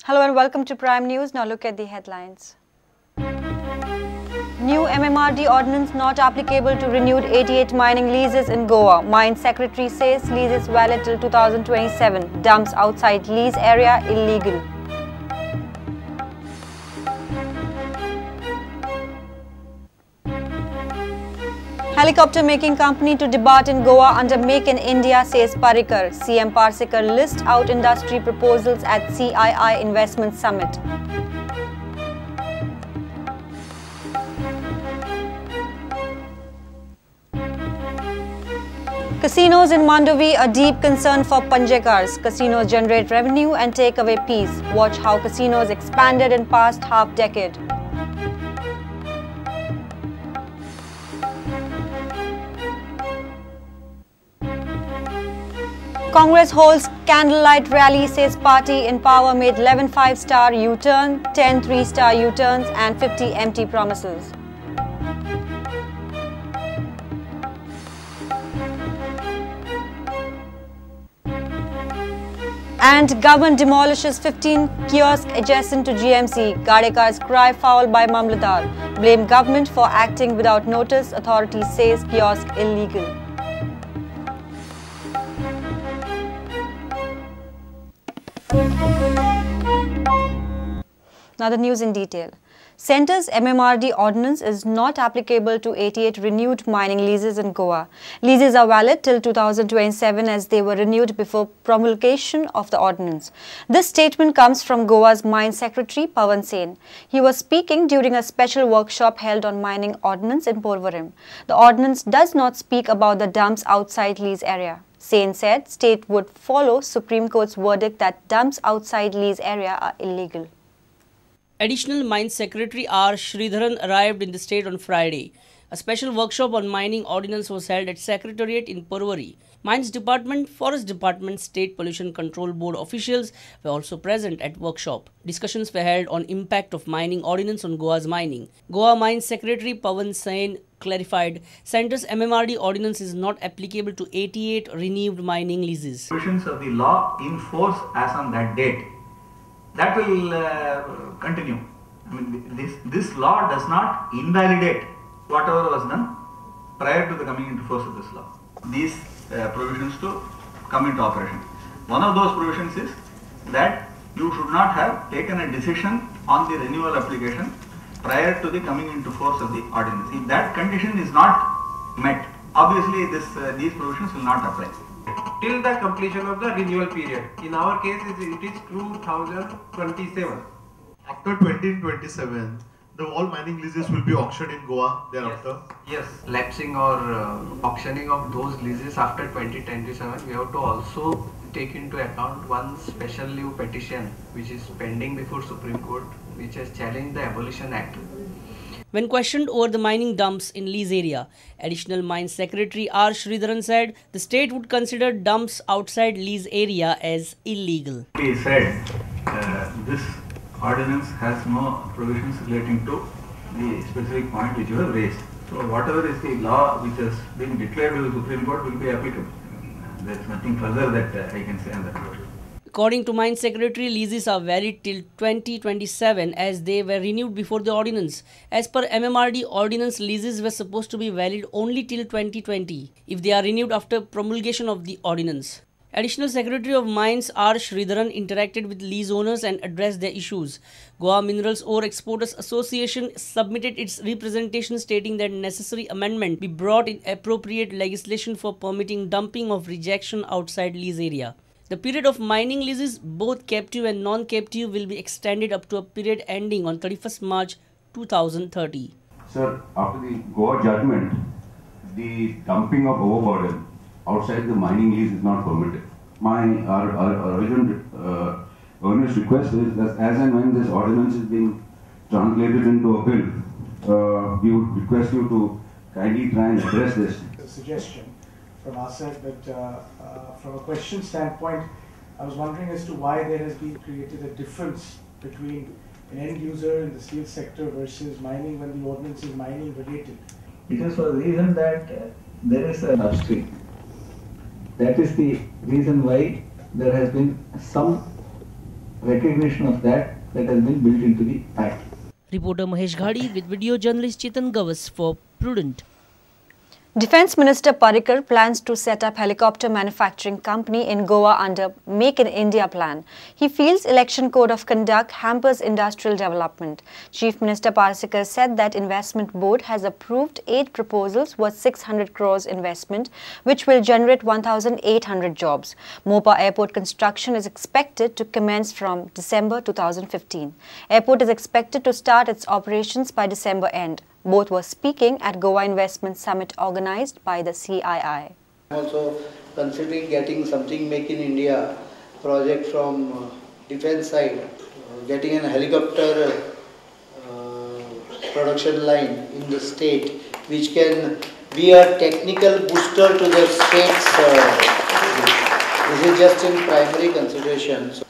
Hello and welcome to Prime News. Now look at the headlines. New MMRD ordinance not applicable to renewed 88 mining leases in Goa. Mine Secretary says leases valid till 2027. Dumps outside lease area illegal. Helicopter making company to depart in Goa under Make in India, says Parrikar. CM Parrikar list out industry proposals at CII Investment Summit. Casinos in Mandovi, a deep concern for Panjekars. Casinos generate revenue and take away peace. Watch how casinos expanded in past half-decade. Congress holds candlelight rally, says party in power made 11 5-star U-turn, 10 3-star U-turns and 50 empty promises. And government demolishes 15 kiosks adjacent to GMC. Gadekars cry foul by Mamladar. Blame government for acting without notice. Authorities says kiosk illegal. Now the news in detail. Centre's MMRD ordinance is not applicable to 88 renewed mining leases in Goa. Leases are valid till 2027 as they were renewed before promulgation of the ordinance. This statement comes from Goa's Mine Secretary Pawan Sen. He was speaking during a special workshop held on mining ordinance in Porvorim. The ordinance does not speak about the dumps outside lease area. Sen said state would follow Supreme Court's verdict that dumps outside lease area are illegal. Additional Mines Secretary R. Sridharan arrived in the state on Friday. A special workshop on mining ordinance was held at Secretariat in Porvorim. Mines Department, Forest Department, State Pollution Control Board officials were also present at workshop. Discussions were held on impact of mining ordinance on Goa's mining. Goa Mines Secretary Pawan Sen clarified, Centre's MMRD ordinance is not applicable to 88 renewed mining leases. Provisions of the law in force as on that date. That will continue. I mean, this law does not invalidate whatever was done prior to the coming into force of this law. These provisions to come into operation. One of those provisions is that you should not have taken a decision on the renewal application prior to the coming into force of the ordinance. If that condition is not met, obviously these provisions will not apply. Till the completion of the renewal period. In our case, it is 2027. After 2027, the all mining leases will be auctioned in Goa thereafter? Yes, lapsing or auctioning of those leases after 2027, we have to also take into account one special leave petition which is pending before Supreme Court, which has challenged the Abolition Act. When questioned over the mining dumps in lease area, Additional Mines Secretary R. Sridharan said the state would consider dumps outside lease area as illegal. He said this ordinance has no provisions relating to the specific point which you have raised. So whatever is the law which has been declared by the Supreme Court will be applicable. There is nothing further that I can say on that matter. According to Mine Secretary, leases are valid till 2027 as they were renewed before the ordinance. As per MMRD ordinance, leases were supposed to be valid only till 2020 if they are renewed after promulgation of the ordinance. Additional Secretary of Mines R. Sridharan interacted with lease owners and addressed their issues. Goa Minerals Ore Exporters Association submitted its representation stating that necessary amendment be brought in appropriate legislation for permitting dumping of rejection outside lease area. The period of mining leases, both captive and non-captive, will be extended up to a period ending on 31st March 2030. Sir, after the Goa judgment, the dumping of overburden outside the mining lease is not permitted. Our urgent earnest request is that as and when this ordinance is being translated into a bill, we would request you to kindly try and address this. A suggestion from our side, but from a question standpoint, I was wondering as to why there has been created a difference between an end user in the steel sector versus mining when the ordinance is mining related. It is for the reason that there is an upstream. That is the reason why there has been some recognition of that has been built into the Act. Reporter Mahesh Ghadi with video journalist Chetan Gawas for Prudent. Defence Minister Parrikar plans to set up helicopter manufacturing company in Goa under Make in India plan. He feels election code of conduct hampers industrial development. Chief Minister Parrikar said that investment board has approved 8 proposals worth 600 crores investment, which will generate 1,800 jobs. Mopa Airport construction is expected to commence from December 2015. Airport is expected to start its operations by December end. Both were speaking at Goa Investment Summit organized by the CII. I'm also considering getting something Make in India project from defense side, getting a helicopter production line in the state, which can be a technical booster to the state's. This is just in primary consideration. So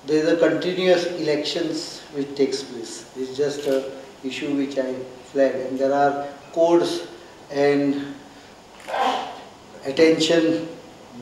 there is a continuous elections which takes place. This is just an issue which I flagged, and there are codes and attention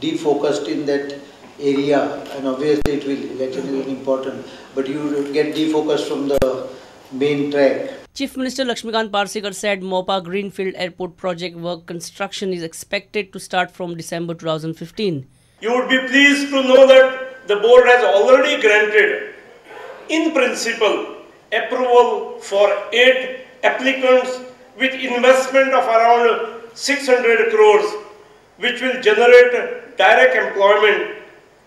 defocused in that area, and obviously election is important, but you get defocused from the main track. Chief Minister Lakshmikant Parrikar said Mopa Greenfield Airport project work construction is expected to start from December 2015. You would be pleased to know that the board has already granted, in principle, approval for 8 applicants with investment of around 600 crores, which will generate direct employment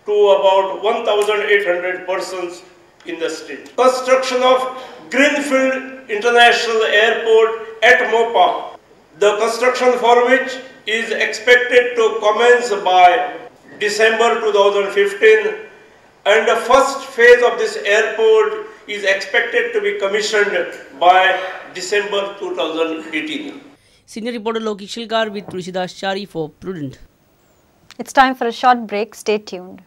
to about 1,800 persons in the state. Construction of Greenfield International Airport at Mopa, the construction for which is expected to commence by December 2015, and the first phase of this airport is expected to be commissioned by December 2018. Senior reporter Loki Shilkar with Tulsidas Chari for Prudent. It's time for a short break. Stay tuned.